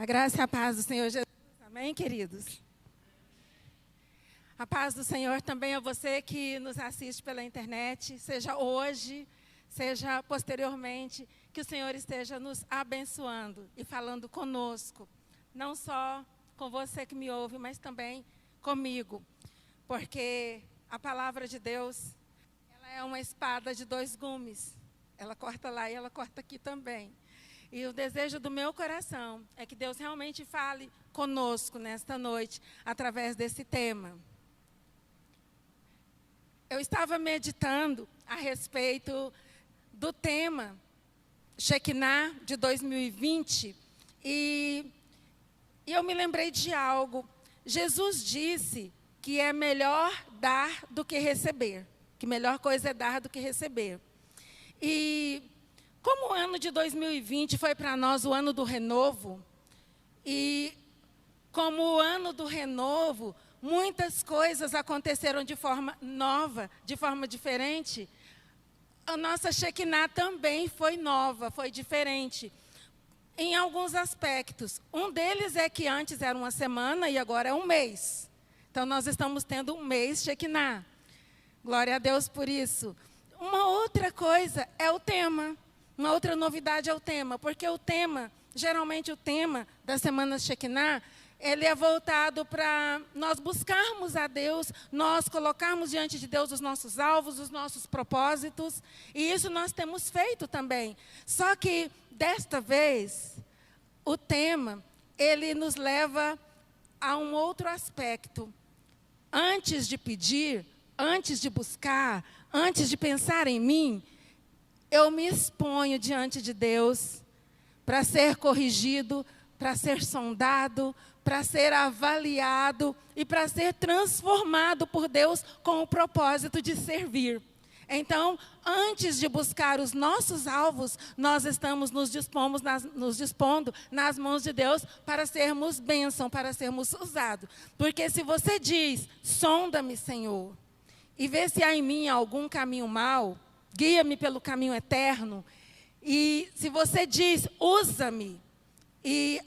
A graça e a paz do Senhor Jesus. Amém, queridos? A paz do Senhor também a você que nos assiste pela internet, seja hoje, seja posteriormente, que o Senhor esteja nos abençoando e falando conosco. Não só com você que me ouve, mas também comigo. Porque a palavra de Deus, ela é uma espada de dois gumes. Ela corta lá e ela corta aqui também. E o desejo do meu coração é que Deus realmente fale conosco nesta noite, através desse tema. Eu estava meditando a respeito do tema Shekinah de 2020 e eu me lembrei de algo. Jesus disse que é melhor dar do que receber, que melhor coisa é dar do que receber. E como o ano de 2020 foi para nós o ano do renovo, e como o ano do renovo, muitas coisas aconteceram de forma nova, de forma diferente, a nossa Shekinah também foi nova, foi diferente, em alguns aspectos. Um deles é que antes era uma semana e agora é um mês. Então, nós estamos tendo um mês Shekinah. Glória a Deus por isso. Uma outra coisa é o tema. Uma outra novidade é o tema, porque o tema, geralmente o tema da Semana Shekinah, ele é voltado para nós buscarmos a Deus, nós colocarmos diante de Deus os nossos alvos, os nossos propósitos, e isso nós temos feito também. Só que, desta vez, o tema, ele nos leva a um outro aspecto. Antes de pedir, antes de buscar, antes de pensar em mim, eu me exponho diante de Deus para ser corrigido, para ser sondado, para ser avaliado e para ser transformado por Deus com o propósito de servir. Então, antes de buscar os nossos alvos, nós estamos nos dispondo nas mãos de Deus para sermos bênção, para sermos usados. Porque se você diz, sonda-me, Senhor, e vê se há em mim algum caminho mau, guia-me pelo caminho eterno. E se você diz, usa-me, e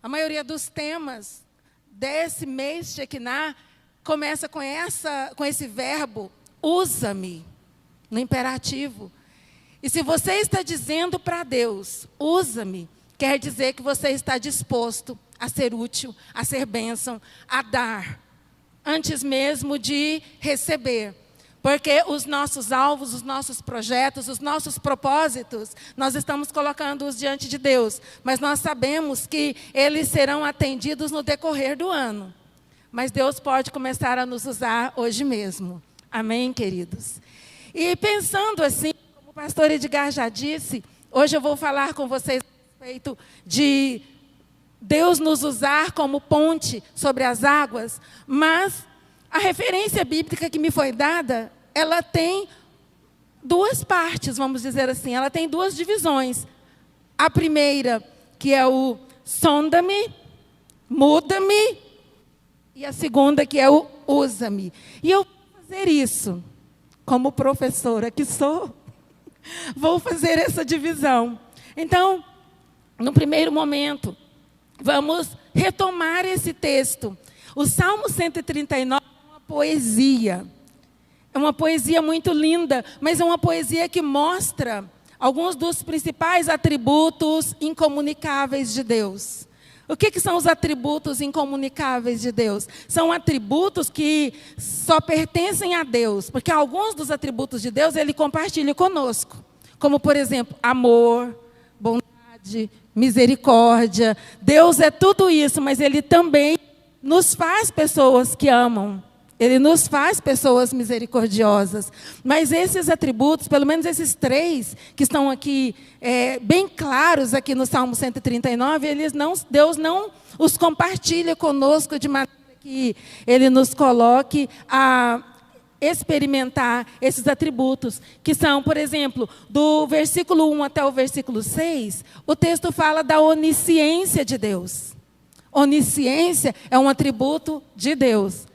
a maioria dos temas desse mês Shekinah começa com esse verbo, usa-me, no imperativo. E se você está dizendo para Deus, usa-me, quer dizer que você está disposto a ser útil, a ser bênção, a dar, antes mesmo de receber. Porque os nossos alvos, os nossos projetos, os nossos propósitos, nós estamos colocando-os diante de Deus. Mas nós sabemos que eles serão atendidos no decorrer do ano. Mas Deus pode começar a nos usar hoje mesmo. Amém, queridos? E pensando assim, como o pastor Edgar já disse, hoje eu vou falar com vocês a respeito de Deus nos usar como ponte sobre as águas, mas a referência bíblica que me foi dada, ela tem duas partes, vamos dizer assim. Ela tem duas divisões. A primeira, que é o sonda-me, muda-me. E a segunda, que é o usa-me. E eu vou fazer isso, como professora que sou, vou fazer essa divisão. Então, no primeiro momento, vamos retomar esse texto. O Salmo 139 é uma poesia. É uma poesia muito linda, mas é uma poesia que mostra alguns dos principais atributos incomunicáveis de Deus. O que são os atributos incomunicáveis de Deus? São atributos que só pertencem a Deus, porque alguns dos atributos de Deus Ele compartilha conosco. Como, por exemplo, amor, bondade, misericórdia. Deus é tudo isso, mas Ele também nos faz pessoas que amam. Ele nos faz pessoas misericordiosas. Mas esses atributos, pelo menos esses três, que estão aqui bem claros aqui no Salmo 139, Deus não os compartilha conosco de maneira que Ele nos coloque a experimentar esses atributos, que são, por exemplo, do versículo 1 até o versículo 6, o texto fala da onisciência de Deus. Onisciência é um atributo de Deus.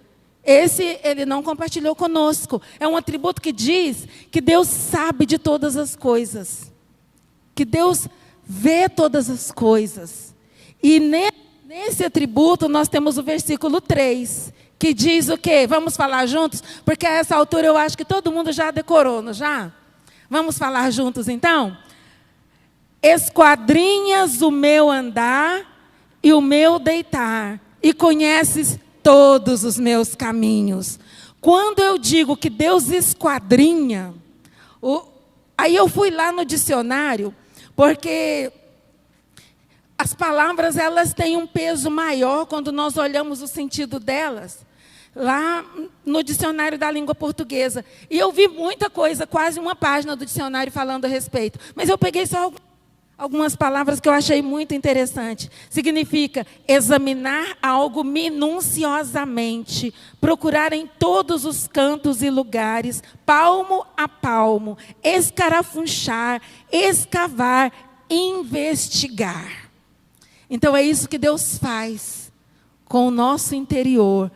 Esse Ele não compartilhou conosco. É um atributo que diz que Deus sabe de todas as coisas. Que Deus vê todas as coisas. E nesse atributo nós temos o versículo 3, que diz o quê? Vamos falar juntos? Porque a essa altura eu acho que todo mundo já decorou, não já? Vamos falar juntos então? Esquadrinhas o meu andar e o meu deitar, e conheces todos os meus caminhos. Quando eu digo que Deus esquadrinha, aí eu fui lá no dicionário, porque as palavras elas têm um peso maior quando nós olhamos o sentido delas, lá no dicionário da língua portuguesa. E eu vi muita coisa, quase uma página do dicionário falando a respeito. Mas eu peguei só algumas palavras que eu achei muito interessante. Significa examinar algo minuciosamente, procurar em todos os cantos e lugares, palmo a palmo, escarafunchar, escavar, investigar. Então é isso que Deus faz com o nosso interior,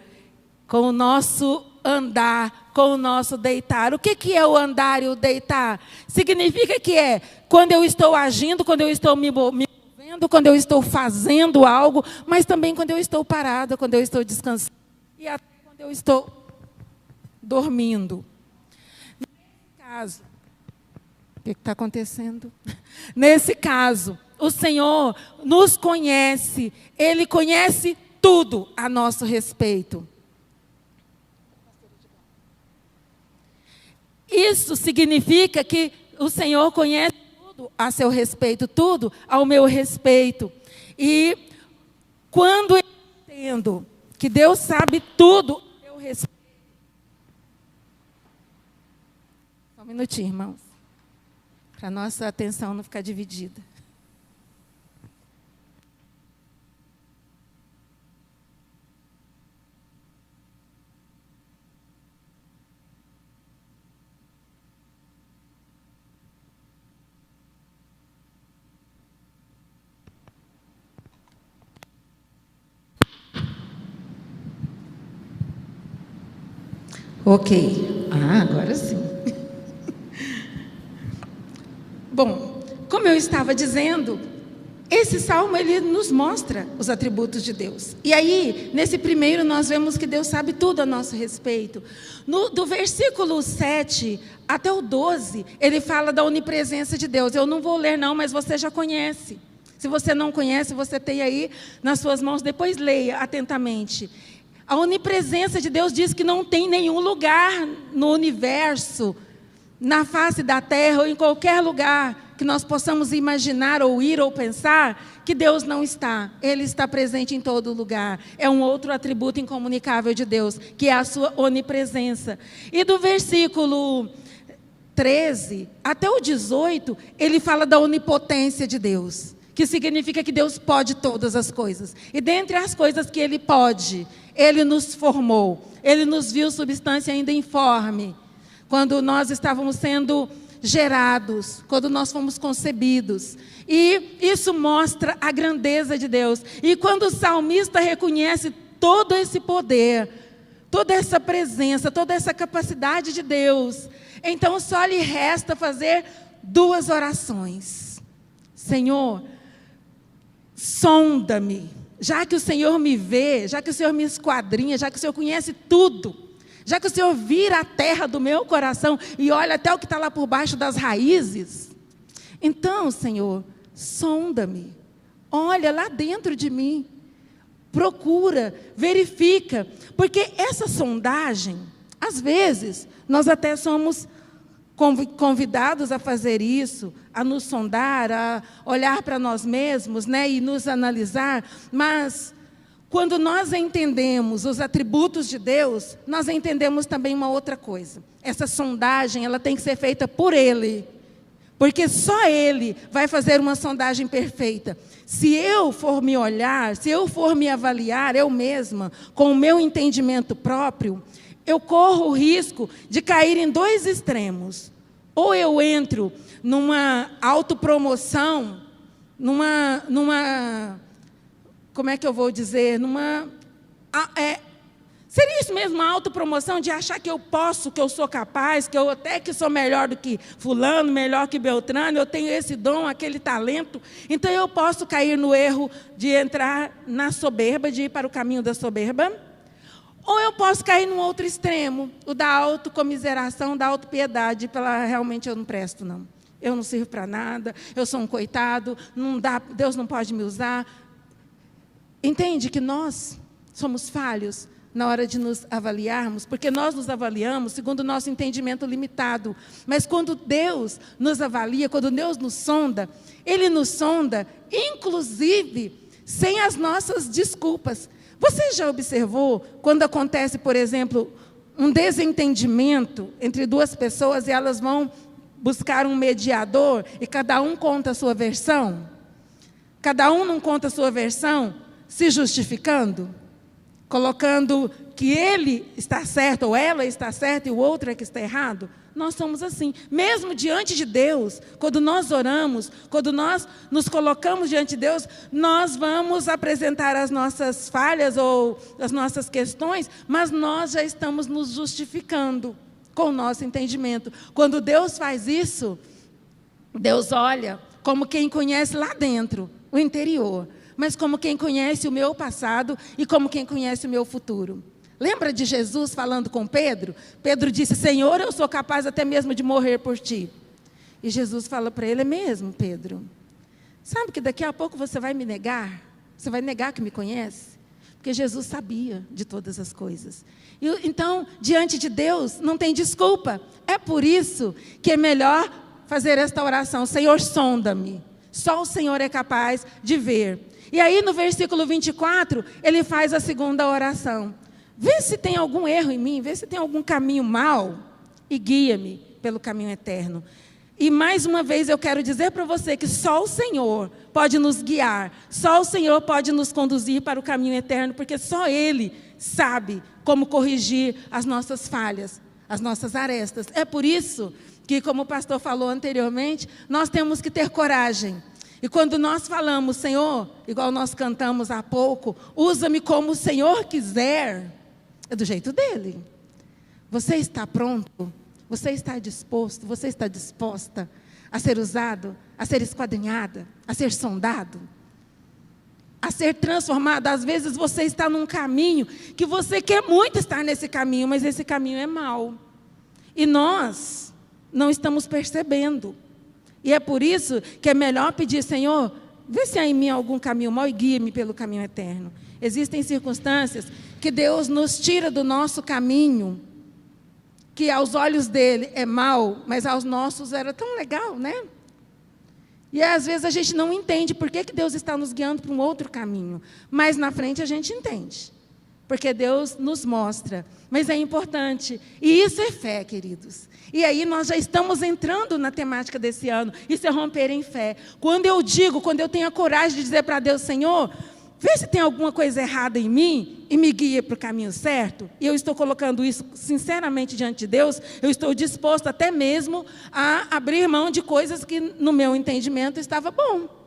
com o nosso andar, com o nosso deitar. O que é o andar e o deitar? Significa que é quando eu estou agindo, quando eu estou me movendo, quando eu estou fazendo algo, mas também quando eu estou parada, quando eu estou descansando e até quando eu estou dormindo. Nesse caso, o que está acontecendo? Nesse caso, o Senhor nos conhece, Ele conhece tudo a nosso respeito. Isso significa que o Senhor conhece tudo a seu respeito, tudo ao meu respeito. E quando eu entendo que Deus sabe tudo a meu respeito. Só um minutinho, irmãos, para a nossa atenção não ficar dividida. Ok. Agora sim. Bom, como eu estava dizendo, esse salmo ele nos mostra os atributos de Deus. E aí, nesse primeiro, nós vemos que Deus sabe tudo a nosso respeito. Do versículo 7 até o 12, ele fala da onipresença de Deus. Eu não vou ler não, mas você já conhece. Se você não conhece, você tem aí nas suas mãos, depois leia atentamente. A onipresença de Deus diz que não tem nenhum lugar no universo, na face da terra ou em qualquer lugar que nós possamos imaginar ou ir ou pensar que Deus não está. Ele está presente em todo lugar. É um outro atributo incomunicável de Deus, que é a sua onipresença. E do versículo 13 até o 18, ele fala da onipotência de Deus, que significa que Deus pode todas as coisas. E dentre as coisas que Ele pode, Ele nos formou. Ele nos viu substância ainda informe, quando nós estávamos sendo gerados, quando nós fomos concebidos. E isso mostra a grandeza de Deus. E quando o salmista reconhece todo esse poder, toda essa presença, toda essa capacidade de Deus, então só lhe resta fazer duas orações. Senhor, sonda-me, já que o Senhor me vê, já que o Senhor me esquadrinha, já que o Senhor conhece tudo, já que o Senhor vira a terra do meu coração e olha até o que está lá por baixo das raízes, então, Senhor, sonda-me, olha lá dentro de mim, procura, verifica, porque essa sondagem, às vezes, nós até somos convidados a fazer isso, a nos sondar, a olhar para nós mesmos, né, e nos analisar, mas quando nós entendemos os atributos de Deus, nós entendemos também uma outra coisa. Essa sondagem, ela tem que ser feita por Ele, porque só Ele vai fazer uma sondagem perfeita. Se eu for me olhar, se eu for me avaliar, eu mesma, com o meu entendimento próprio, eu corro o risco de cair em dois extremos. Ou eu entro numa autopromoção, como é que eu vou dizer? Seria isso mesmo, a autopromoção de achar que eu posso, que eu sou capaz, que eu até que sou melhor do que fulano, melhor que Beltrano, eu tenho esse dom, aquele talento, então eu posso cair no erro de entrar na soberba, de ir para o caminho da soberba? Ou eu posso cair num outro extremo, o da autocomiseração, da autopiedade, realmente eu não presto, não. Eu não sirvo para nada, eu sou um coitado, não dá, Deus não pode me usar. Entende que nós somos falhos na hora de nos avaliarmos, porque nós nos avaliamos segundo o nosso entendimento limitado. Mas quando Deus nos avalia, quando Deus nos sonda, Ele nos sonda, inclusive, sem as nossas desculpas. Você já observou quando acontece, por exemplo, um desentendimento entre duas pessoas e elas vão buscar um mediador e cada um conta a sua versão? Cada um não conta a sua versão se justificando? Colocando que ele está certo ou ela está certa e o outro é que está errado? Nós somos assim. Mesmo diante de Deus, quando nós oramos, quando nós nos colocamos diante de Deus, nós vamos apresentar as nossas falhas ou as nossas questões, mas nós já estamos nos justificando com o nosso entendimento. Quando Deus faz isso, Deus olha como quem conhece lá dentro, o interior, mas como quem conhece o meu passado e como quem conhece o meu futuro. Lembra de Jesus falando com Pedro? Pedro disse, Senhor, eu sou capaz até mesmo de morrer por ti. E Jesus fala para ele, é mesmo, Pedro? Sabe que daqui a pouco você vai me negar? Você vai negar que me conhece? Porque Jesus sabia de todas as coisas. Então, diante de Deus, não tem desculpa. É por isso que é melhor fazer esta oração. Senhor, sonda-me. Só o Senhor é capaz de ver. E aí no versículo 24, ele faz a segunda oração. Vê se tem algum erro em mim, vê se tem algum caminho mau e guia-me pelo caminho eterno. E mais uma vez eu quero dizer para você que só o Senhor pode nos guiar, só o Senhor pode nos conduzir para o caminho eterno, porque só Ele sabe como corrigir as nossas falhas, as nossas arestas. É por isso que, como o pastor falou anteriormente, nós temos que ter coragem. E quando nós falamos, Senhor, igual nós cantamos há pouco, usa-me como o Senhor quiser, é do jeito dele. Você está pronto? Você está disposto? Você está disposta a ser usado, a ser esquadrinhada, a ser sondado, a ser transformado? Às vezes você está num caminho que você quer muito estar nesse caminho, mas esse caminho é mau. E nós não estamos percebendo. E é por isso que é melhor pedir, Senhor, vê se há em mim algum caminho mau e guia-me pelo caminho eterno. Existem circunstâncias que Deus nos tira do nosso caminho, que aos olhos dele é mau, mas aos nossos era tão legal, né? E às vezes a gente não entende por que Deus está nos guiando para um outro caminho. Mas na frente a gente entende. Porque Deus nos mostra. Mas é importante. E isso é fé, queridos. E aí nós já estamos entrando na temática desse ano. Isso é romper em fé. Quando eu tenho a coragem de dizer para Deus, Senhor, vê se tem alguma coisa errada em mim e me guia para o caminho certo. E eu estou colocando isso sinceramente diante de Deus. Eu estou disposto até mesmo a abrir mão de coisas que no meu entendimento estava bom.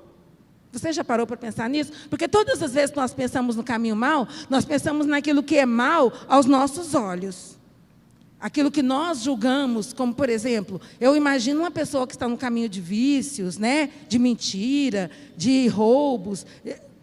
Você já parou para pensar nisso? Porque todas as vezes que nós pensamos no caminho mau, nós pensamos naquilo que é mau aos nossos olhos. Aquilo que nós julgamos, como por exemplo, eu imagino uma pessoa que está no caminho de vícios, né? De mentira, de roubos,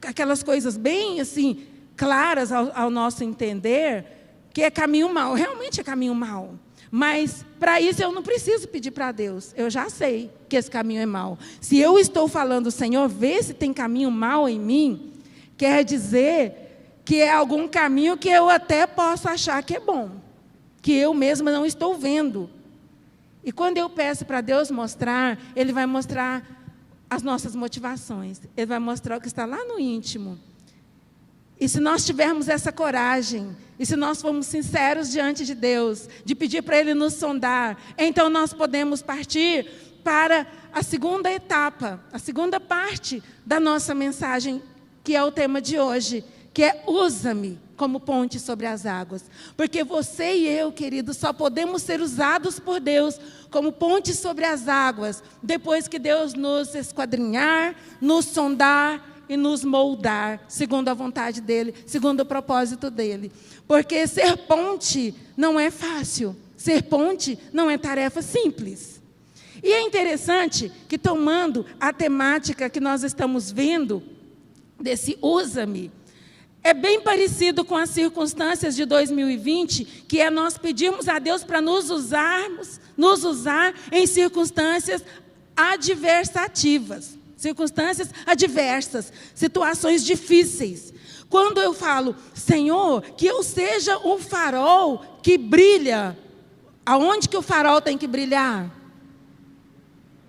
aquelas coisas bem assim, claras ao nosso entender, que é caminho mau, realmente é caminho mau. Mas, para isso, eu não preciso pedir para Deus. Eu já sei que esse caminho é mau. Se eu estou falando, Senhor, vê se tem caminho mau em mim, quer dizer que é algum caminho que eu até posso achar que é bom, que eu mesma não estou vendo. E quando eu peço para Deus mostrar, Ele vai mostrar as nossas motivações. Ele vai mostrar o que está lá no íntimo. E se nós tivermos essa coragem, e se nós formos sinceros diante de Deus, de pedir para Ele nos sondar, então nós podemos partir para a segunda etapa, a segunda parte da nossa mensagem, que é o tema de hoje, que é usa-me como ponte sobre as águas. Porque você e eu, queridos, só podemos ser usados por Deus como ponte sobre as águas, depois que Deus nos esquadrinhar, nos sondar e nos moldar, segundo a vontade dEle, segundo o propósito dEle. Porque ser ponte não é fácil, ser ponte não é tarefa simples. E é interessante que, tomando a temática que nós estamos vendo, desse usa-me, é bem parecido com as circunstâncias de 2020, que é nós pedirmos a Deus para nos usar em circunstâncias adversativas, circunstâncias adversas, situações difíceis. Quando eu falo, Senhor, que eu seja um farol que brilha, aonde que o farol tem que brilhar?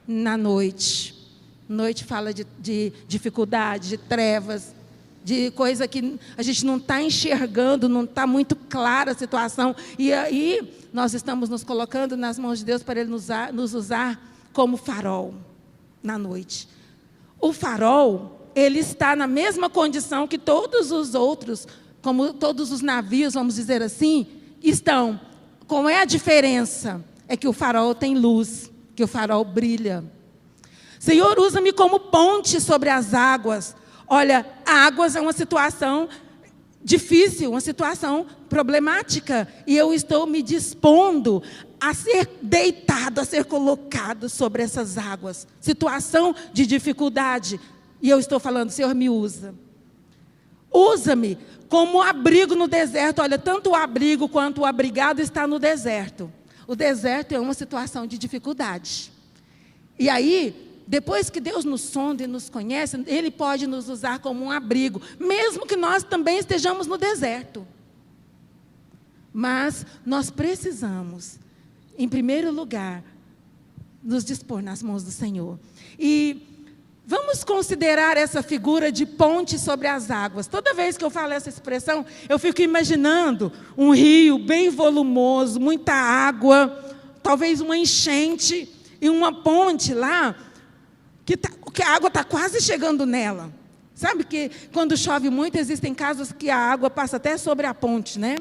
Na noite. Noite fala de dificuldade, de trevas, de coisa que a gente não está enxergando, não está muito clara a situação. E aí nós estamos nos colocando nas mãos de Deus para Ele nos usar como farol na noite. O farol, ele está na mesma condição que todos os outros, como todos os navios, vamos dizer assim, estão. Qual é a diferença? É que o farol tem luz, que o farol brilha. Senhor, usa-me como ponte sobre as águas. Olha, águas é uma situação difícil, uma situação problemática. E eu estou me dispondo a ser deitado, a ser colocado sobre essas águas. Situação de dificuldade. E eu estou falando, Senhor, me usa. Usa-me como abrigo no deserto. Olha, tanto o abrigo quanto o abrigado está no deserto. O deserto é uma situação de dificuldade. E aí, depois que Deus nos sonda e nos conhece, Ele pode nos usar como um abrigo, mesmo que nós também estejamos no deserto. Mas nós precisamos, em primeiro lugar, nos dispor nas mãos do Senhor. E vamos considerar essa figura de ponte sobre as águas. Toda vez que eu falo essa expressão, eu fico imaginando um rio bem volumoso, muita água, talvez uma enchente e uma ponte lá, que a água está quase chegando nela. Sabe que quando chove muito, existem casos que a água passa até sobre a ponte, né?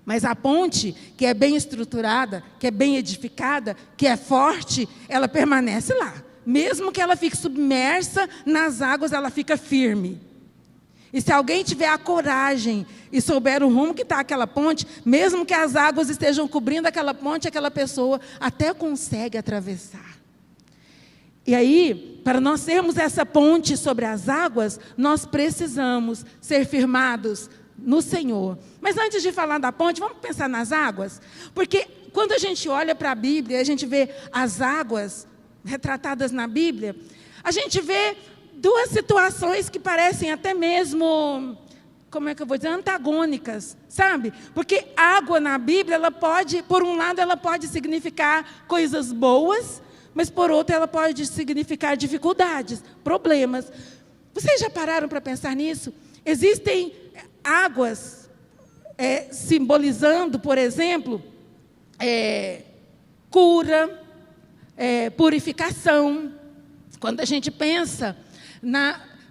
Mas a ponte, que é bem estruturada, que é bem edificada, que é forte, ela permanece lá. Mesmo que ela fique submersa nas águas, ela fica firme. E se alguém tiver a coragem e souber o rumo que está aquela ponte, mesmo que as águas estejam cobrindo aquela ponte, aquela pessoa até consegue atravessar. E aí, para nós sermos essa ponte sobre as águas, nós precisamos ser firmados no Senhor. Mas antes de falar da ponte, vamos pensar nas águas? Porque quando a gente olha para a Bíblia, a gente vê as águas retratadas na Bíblia, a gente vê duas situações que parecem até mesmo, como é que eu vou dizer, antagônicas, sabe? Porque água na Bíblia, ela pode, por um lado, ela pode significar coisas boas, mas por outro, ela pode significar dificuldades, problemas. Vocês já pararam para pensar nisso? Existem águas simbolizando, por exemplo, cura, purificação. Quando a gente pensa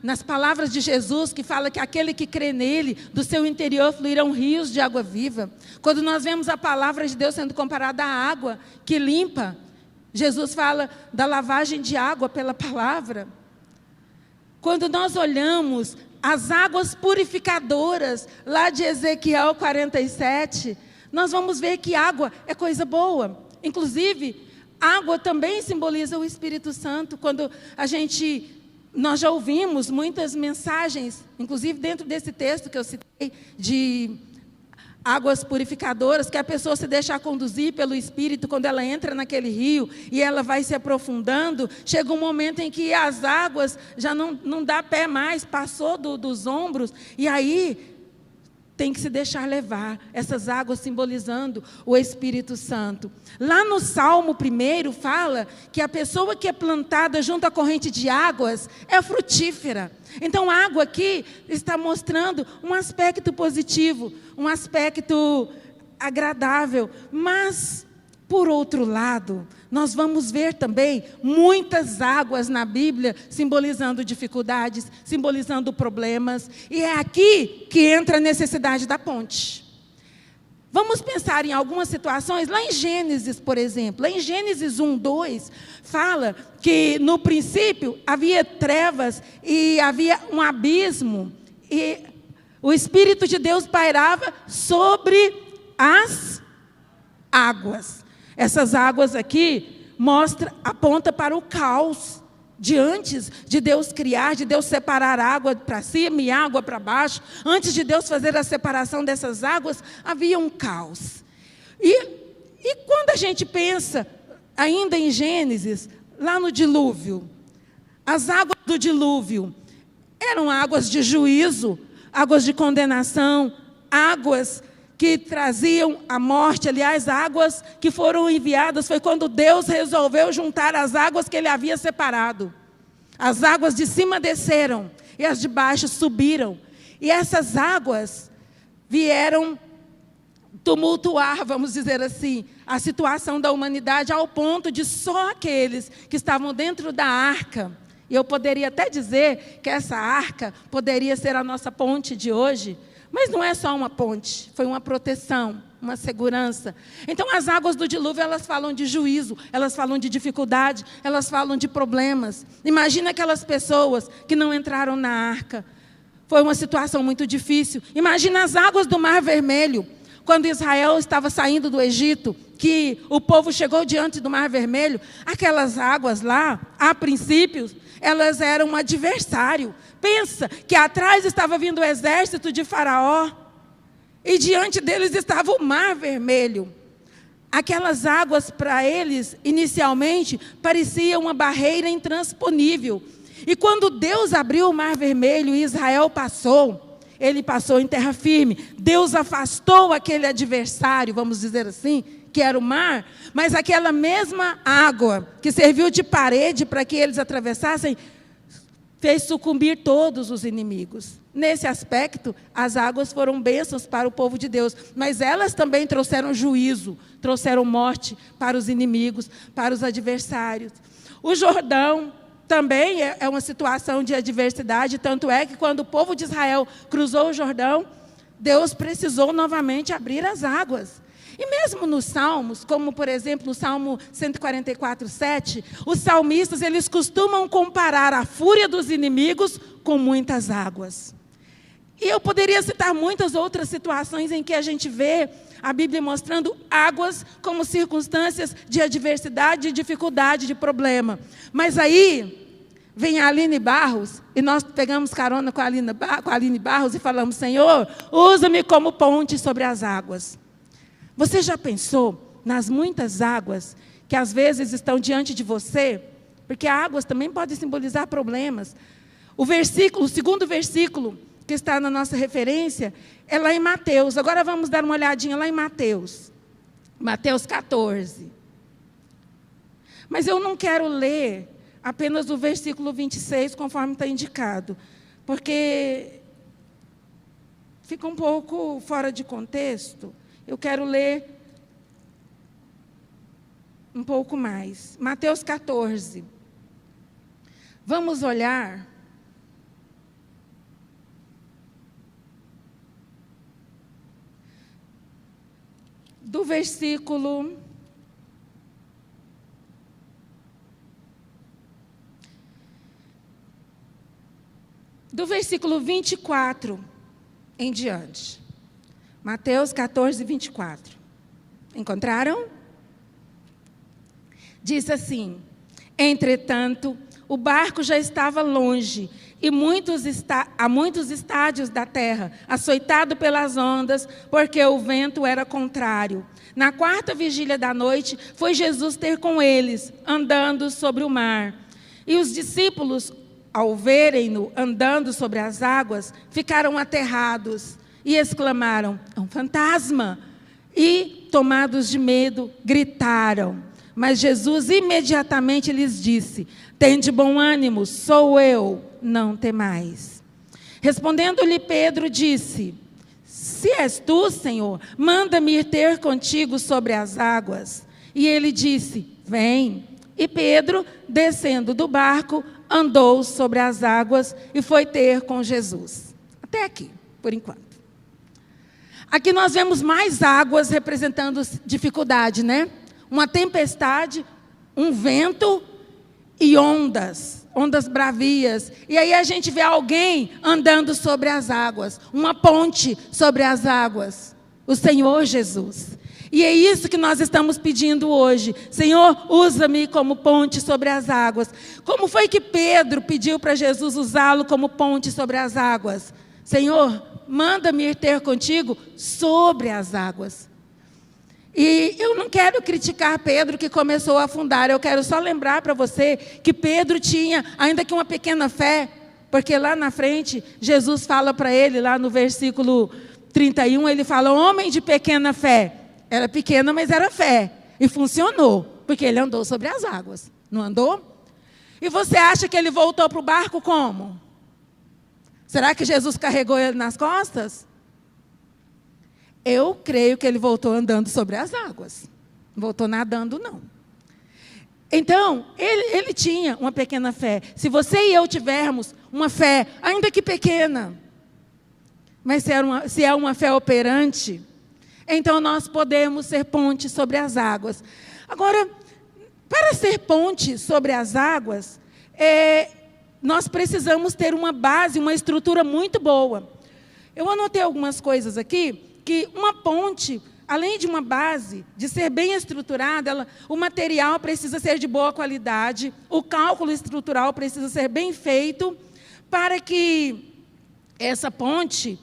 nas palavras de Jesus, que fala que aquele que crê nele, do seu interior fluirão rios de água viva. Quando nós vemos a palavra de Deus sendo comparada à água que limpa, Jesus fala da lavagem de água pela palavra. Quando nós olhamos as águas purificadoras, lá de Ezequiel 47, nós vamos ver que água é coisa boa. Inclusive, água também simboliza o Espírito Santo. Quando nós já ouvimos muitas mensagens, inclusive dentro desse texto que eu citei, de águas purificadoras, que a pessoa se deixa conduzir pelo Espírito, quando ela entra naquele rio e ela vai se aprofundando, chega um momento em que as águas já não dá pé mais, passou dos ombros, e aí tem que se deixar levar, essas águas simbolizando o Espírito Santo. Lá no Salmo 1 fala que a pessoa que é plantada junto à corrente de águas é frutífera. Então, a água aqui está mostrando um aspecto positivo, um aspecto agradável. Mas, por outro lado, nós vamos ver também muitas águas na Bíblia simbolizando dificuldades, simbolizando problemas. E é aqui que entra a necessidade da ponte. Vamos pensar em algumas situações, lá em Gênesis, por exemplo. Lá em Gênesis 1:2, fala que no princípio havia trevas e havia um abismo. E o Espírito de Deus pairava sobre as águas. Essas águas aqui aponta para o caos. De antes de Deus criar, de Deus separar água para cima e água para baixo, antes de Deus fazer a separação dessas águas, havia um caos. E quando a gente pensa, ainda em Gênesis, lá no dilúvio, as águas do dilúvio eram águas de juízo, águas de condenação, águas que traziam a morte. Aliás, águas que foram enviadas, foi quando Deus resolveu juntar as águas que Ele havia separado. As águas de cima desceram, e as de baixo subiram. E essas águas vieram tumultuar, vamos dizer assim, a situação da humanidade, ao ponto de só aqueles que estavam dentro da arca, e eu poderia até dizer que essa arca poderia ser a nossa ponte de hoje, mas não é só uma ponte, foi uma proteção, uma segurança. Então, as águas do dilúvio, elas falam de juízo, elas falam de dificuldade, elas falam de problemas. Imagina aquelas pessoas que não entraram na arca. Foi uma situação muito difícil. Imagina as águas do Mar Vermelho, quando Israel estava saindo do Egito, que o povo chegou diante do Mar Vermelho. Aquelas águas lá, a princípio, elas eram um adversário. Pensa que atrás estava vindo o exército de Faraó e diante deles estava o Mar Vermelho. Aquelas águas para eles, inicialmente, pareciam uma barreira intransponível. E quando Deus abriu o Mar Vermelho e Israel passou, ele passou em terra firme. Deus afastou aquele adversário, vamos dizer assim, que era o mar, mas aquela mesma água que serviu de parede para que eles atravessassem, fez sucumbir todos os inimigos. Nesse aspecto, as águas foram bênçãos para o povo de Deus, mas elas também trouxeram juízo, trouxeram morte para os inimigos, para os adversários. O Jordão também é uma situação de adversidade, tanto é que quando o povo de Israel cruzou o Jordão, Deus precisou novamente abrir as águas. E mesmo nos Salmos, como por exemplo no Salmo 144:7, os salmistas eles costumam comparar a fúria dos inimigos com muitas águas. E eu poderia citar muitas outras situações em que a gente vê a Bíblia mostrando águas como circunstâncias de adversidade, de dificuldade, de problema. Mas aí vem a Aline Barros, e nós pegamos carona com a Aline Barros e falamos: Senhor, usa-me como ponte sobre as águas. Você já pensou nas muitas águas que às vezes estão diante de você? Porque águas também podem simbolizar problemas. O segundo versículo que está na nossa referência é lá em Mateus. Agora vamos dar uma olhadinha lá em Mateus. Mateus 14. Mas eu não quero ler apenas o versículo 26, conforme está indicado, porque fica um pouco fora de contexto. Eu quero ler um pouco mais. Mateus 14. Vamos olhar do versículo 24 em diante. Mateus 14, 24. Encontraram? Diz assim: entretanto, o barco já estava longe, e a muitos estádios da terra, açoitado pelas ondas, porque o vento era contrário. Na 4ª vigília da noite, foi Jesus ter com eles, andando sobre o mar. E os discípulos, ao verem-no andando sobre as águas, ficaram aterrados e exclamaram: é um fantasma! E, tomados de medo, gritaram. Mas Jesus imediatamente lhes disse: tende bom ânimo, sou eu, não temais. Respondendo-lhe Pedro, disse: se és tu, Senhor, manda-me ir ter contigo sobre as águas. E ele disse: vem. E Pedro, descendo do barco, andou sobre as águas e foi ter com Jesus. Até aqui, por enquanto. Aqui nós vemos mais águas representando dificuldade, né? Uma tempestade, um vento e ondas bravias. E aí a gente vê alguém andando sobre as águas, uma ponte sobre as águas, o Senhor Jesus. E é isso que nós estamos pedindo hoje. Senhor, usa-me como ponte sobre as águas. Como foi que Pedro pediu para Jesus usá-lo como ponte sobre as águas? Senhor, manda-me ir ter contigo sobre as águas. E eu não quero criticar Pedro que começou a afundar. Eu quero só lembrar para você que Pedro tinha, ainda que uma pequena fé, porque lá na frente, Jesus fala para ele, lá no versículo 31, ele fala, homem de pequena fé. Era pequena, mas era fé. E funcionou, porque ele andou sobre as águas. Não andou? E você acha que ele voltou para o barco como? Será que Jesus carregou ele nas costas? Eu creio que ele voltou andando sobre as águas. Não voltou nadando, não. Então, ele tinha uma pequena fé. Se você e eu tivermos uma fé, ainda que pequena, mas se é uma fé operante, então nós podemos ser ponte sobre as águas. Agora, para ser ponte sobre as águas, nós precisamos ter uma base, uma estrutura muito boa. Eu anotei algumas coisas aqui, que uma ponte, além de uma base, de ser bem estruturada, o material precisa ser de boa qualidade, o cálculo estrutural precisa ser bem feito, para que essa ponte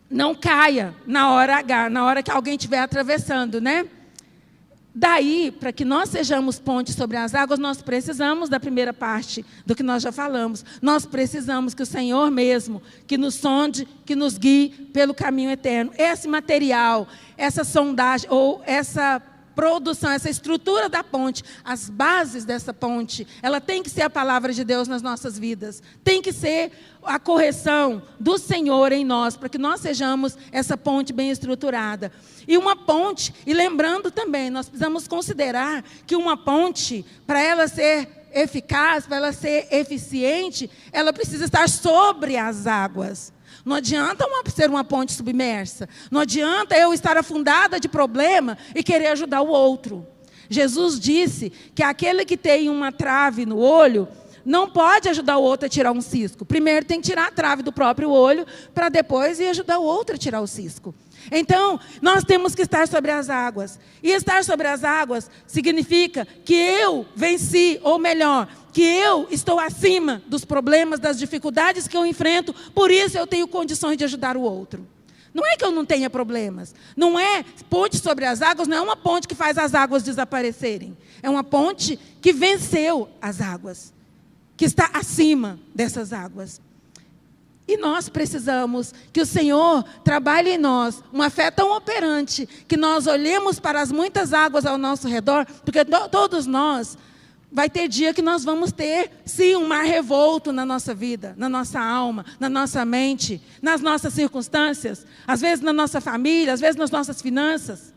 não caia na hora H, na hora que alguém estiver atravessando, né? Daí, para que nós sejamos ponte sobre as águas, nós precisamos da primeira parte do que nós já falamos. Nós precisamos que o Senhor mesmo, que nos sonde, que nos guie pelo caminho eterno. Esse material, essa sondagem, ou essa produção, essa estrutura da ponte, as bases dessa ponte, ela tem que ser a palavra de Deus nas nossas vidas. Tem que ser a correção do Senhor em nós, para que nós sejamos essa ponte bem estruturada. E uma ponte, e lembrando também, nós precisamos considerar que uma ponte, para ela ser eficaz, para ela ser eficiente, ela precisa estar sobre as águas. Não adianta ser uma ponte submersa. Não adianta eu estar afundada de problema e querer ajudar o outro. Jesus disse que aquele que tem uma trave no olho não pode ajudar o outro a tirar um cisco. Primeiro tem que tirar a trave do próprio olho para depois ir ajudar o outro a tirar o cisco. Então, nós temos que estar sobre as águas. E estar sobre as águas significa que eu venci, ou melhor, que eu estou acima dos problemas, das dificuldades que eu enfrento, por isso eu tenho condições de ajudar o outro. Não é que eu não tenha problemas. Não é ponte sobre as águas, não é uma ponte que faz as águas desaparecerem. É uma ponte que venceu as águas, que está acima dessas águas. E nós precisamos que o Senhor trabalhe em nós uma fé tão operante, que nós olhemos para as muitas águas ao nosso redor, porque todos nós, vai ter dia que nós vamos ter, sim, um mar revolto na nossa vida, na nossa alma, na nossa mente, nas nossas circunstâncias, às vezes na nossa família, às vezes nas nossas finanças.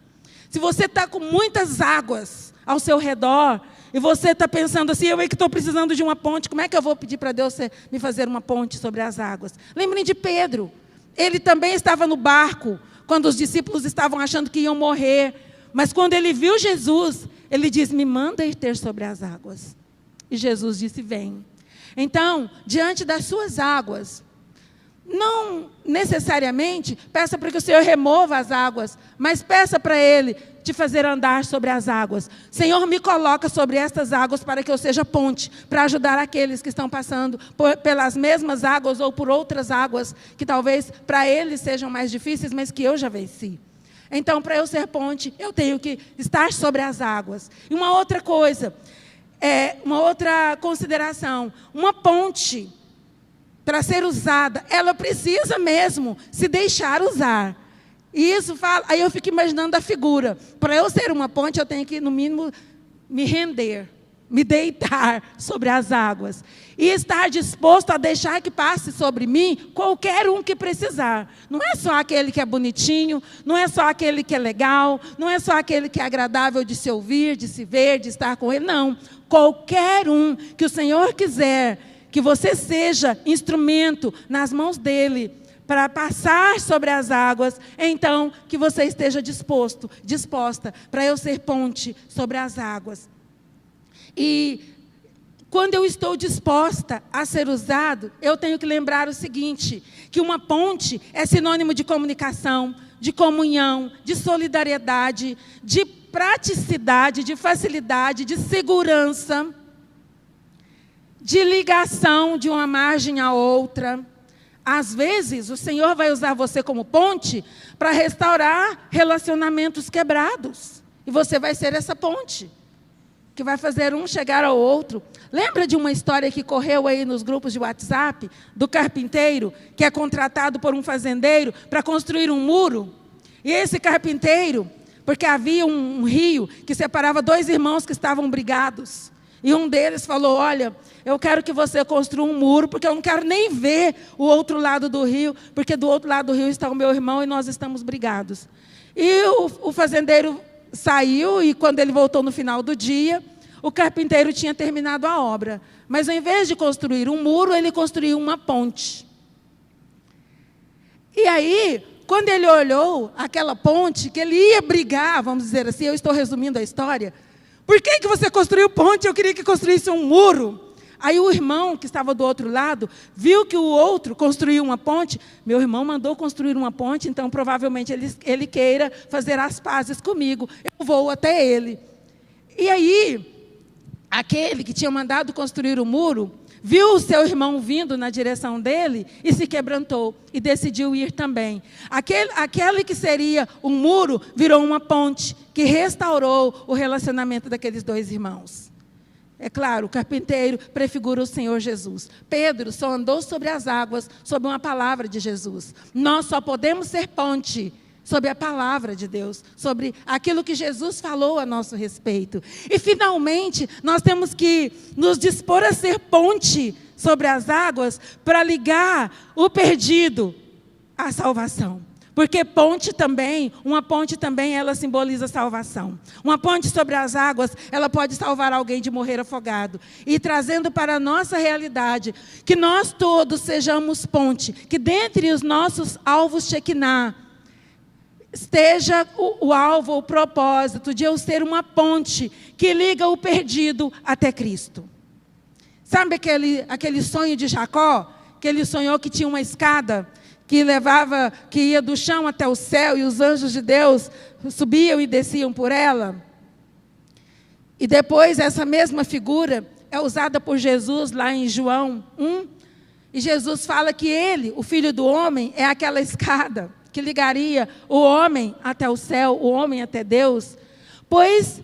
Se você está com muitas águas ao seu redor, e você está pensando assim, eu é que estou precisando de uma ponte, como é que eu vou pedir para Deus me fazer uma ponte sobre as águas? Lembrem de Pedro, ele também estava no barco, quando os discípulos estavam achando que iam morrer, mas quando ele viu Jesus, ele disse, me manda ir ter sobre as águas. E Jesus disse, vem. Então, diante das suas águas, não necessariamente peça para que o Senhor remova as águas, mas peça para Ele te fazer andar sobre as águas. Senhor, me coloca sobre estas águas para que eu seja ponte, para ajudar aqueles que estão passando pelas mesmas águas ou por outras águas, que talvez para eles sejam mais difíceis, mas que eu já venci. Então, para eu ser ponte, eu tenho que estar sobre as águas. E uma outra coisa, uma outra consideração, uma ponte, para ser usada, ela precisa mesmo se deixar usar. E isso fala, aí eu fico imaginando a figura. Para eu ser uma ponte, eu tenho que, no mínimo, me render, me deitar sobre as águas. E estar disposto a deixar que passe sobre mim qualquer um que precisar. Não é só aquele que é bonitinho, não é só aquele que é legal, não é só aquele que é agradável de se ouvir, de se ver, de estar com ele. Não, qualquer um que o Senhor quiser que você seja instrumento nas mãos dele, para passar sobre as águas, então que você esteja disposta para eu ser ponte sobre as águas. E quando eu estou disposta a ser usado, eu tenho que lembrar o seguinte, que uma ponte é sinônimo de comunicação, de comunhão, de solidariedade, de praticidade, de facilidade, de segurança, de ligação de uma margem à outra. Às vezes, o Senhor vai usar você como ponte para restaurar relacionamentos quebrados. E você vai ser essa ponte, que vai fazer um chegar ao outro. Lembra de uma história que correu aí nos grupos de WhatsApp, do carpinteiro, que é contratado por um fazendeiro para construir um muro? E esse carpinteiro, porque havia um rio que separava dois irmãos que estavam brigados. E um deles falou, olha, eu quero que você construa um muro, porque eu não quero nem ver o outro lado do rio, porque do outro lado do rio está o meu irmão e nós estamos brigados. E o fazendeiro saiu, e quando ele voltou no final do dia, o carpinteiro tinha terminado a obra. Mas ao invés de construir um muro, ele construiu uma ponte. E aí, quando ele olhou aquela ponte, que ele ia brigar, vamos dizer assim, eu estou resumindo a história. Por que você construiu ponte? Eu queria que construísse um muro. Aí o irmão que estava do outro lado, viu que o outro construiu uma ponte. Meu irmão mandou construir uma ponte, então provavelmente ele queira fazer as pazes comigo. Eu vou até ele. E aí, aquele que tinha mandado construir o muro, viu o seu irmão vindo na direção dele e se quebrantou e decidiu ir também. Aquele que seria um muro virou uma ponte que restaurou o relacionamento daqueles dois irmãos. É claro, o carpinteiro prefigura o Senhor Jesus. Pedro só andou sobre as águas sob uma palavra de Jesus. Nós só podemos ser ponte sobre a palavra de Deus, sobre aquilo que Jesus falou a nosso respeito. E finalmente, nós temos que nos dispor a ser ponte sobre as águas para ligar o perdido à salvação. Porque uma ponte também, ela simboliza salvação. Uma ponte sobre as águas, ela pode salvar alguém de morrer afogado. E trazendo para a nossa realidade, que nós todos sejamos ponte, que dentre os nossos alvos Shekinah, esteja o alvo, o propósito de eu ser uma ponte que liga o perdido até Cristo. Sabe aquele sonho de Jacó? Que ele sonhou que tinha uma escada que ia do chão até o céu, e os anjos de Deus subiam e desciam por ela. E depois essa mesma figura é usada por Jesus lá em João 1. E Jesus fala que ele, o Filho do Homem, é aquela escada que ligaria o homem até o céu, o homem até Deus. Pois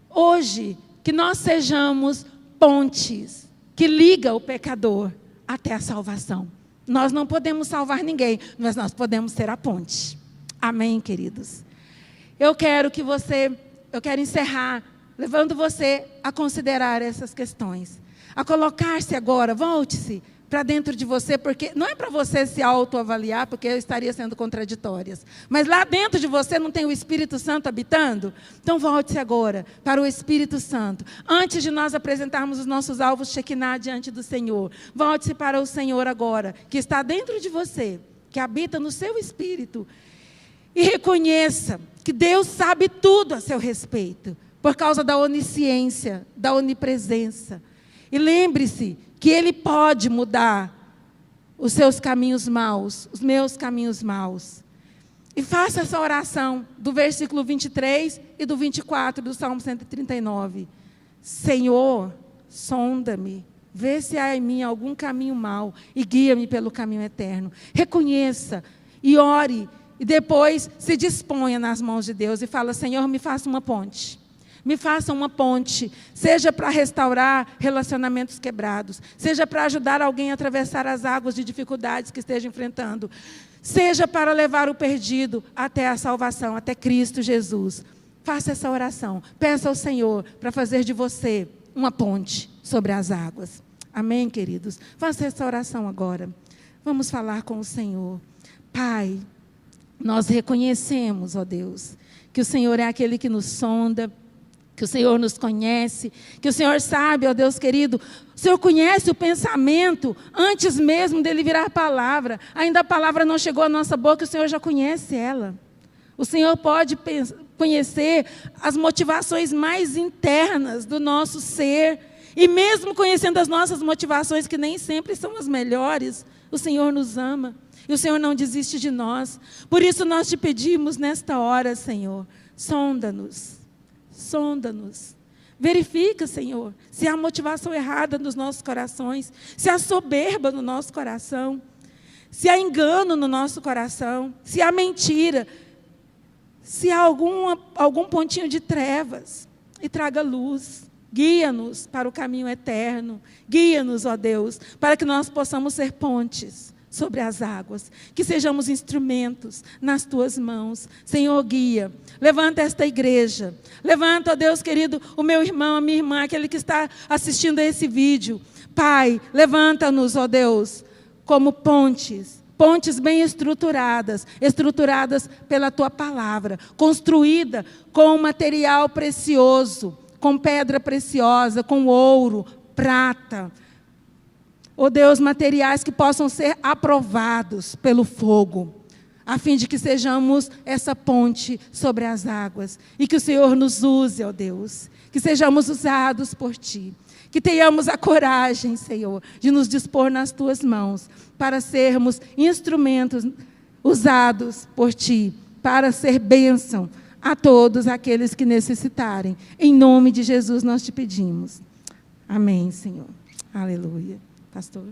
hoje, que nós sejamos pontes que ligam o pecador até a salvação. Nós não podemos salvar ninguém, mas nós podemos ser a ponte. Amém, queridos? Eu quero encerrar levando você a considerar essas questões. A colocar-se agora, volte-se para dentro de você, porque não é para você se autoavaliar, porque eu estaria sendo contraditórias. Mas lá dentro de você não tem o Espírito Santo habitando? Então volte-se agora para o Espírito Santo. Antes de nós apresentarmos os nossos alvos Shekinah diante do Senhor, volte-se para o Senhor agora, que está dentro de você, que habita no seu espírito. E reconheça que Deus sabe tudo a seu respeito, por causa da onisciência, da onipresença. E lembre-se que Ele pode mudar os seus caminhos maus, os meus caminhos maus. E faça essa oração do versículo 23 e do 24 do Salmo 139. Senhor, sonda-me, vê se há em mim algum caminho mau e guia-me pelo caminho eterno. Reconheça e ore, e depois se disponha nas mãos de Deus e fala, Senhor, me faça uma ponte. Me faça uma ponte, seja para restaurar relacionamentos quebrados, seja para ajudar alguém a atravessar as águas de dificuldades que esteja enfrentando, seja para levar o perdido até a salvação, até Cristo Jesus. Faça essa oração, peça ao Senhor para fazer de você uma ponte sobre as águas. Amém, queridos? Faça essa oração agora. Vamos falar com o Senhor. Pai, nós reconhecemos, ó Deus, que o Senhor é aquele que nos sonda, que o Senhor nos conhece, que o Senhor sabe, ó Deus querido, o Senhor conhece o pensamento antes mesmo dele virar palavra. Ainda a palavra não chegou à nossa boca, o Senhor já conhece ela. O Senhor pode conhecer as motivações mais internas do nosso ser. E mesmo conhecendo as nossas motivações, que nem sempre são as melhores, o Senhor nos ama. E o Senhor não desiste de nós. Por isso nós te pedimos nesta hora, Senhor, sonda-nos. Sonda-nos. Verifica, Senhor, se há motivação errada nos nossos corações, se há soberba no nosso coração, se há engano no nosso coração, se há mentira, se há algum pontinho de trevas, e traga luz. Guia-nos para o caminho eterno. Guia-nos, ó Deus, para que nós possamos ser pontes sobre as águas, que sejamos instrumentos nas tuas mãos. Senhor, guia, levanta esta igreja, levanta, ó Deus querido, o meu irmão, a minha irmã, aquele que está assistindo a esse vídeo. Pai, levanta-nos, ó Deus, como pontes bem estruturadas pela tua palavra, construída com material precioso, com pedra preciosa, com ouro, prata. Ó Deus, materiais que possam ser aprovados pelo fogo, a fim de que sejamos essa ponte sobre as águas. E que o Senhor nos use, ó Deus, que sejamos usados por Ti. Que tenhamos a coragem, Senhor, de nos dispor nas Tuas mãos, para sermos instrumentos usados por Ti, para ser bênção a todos aqueles que necessitarem. Em nome de Jesus nós te pedimos. Amém, Senhor. Aleluia. Pastor.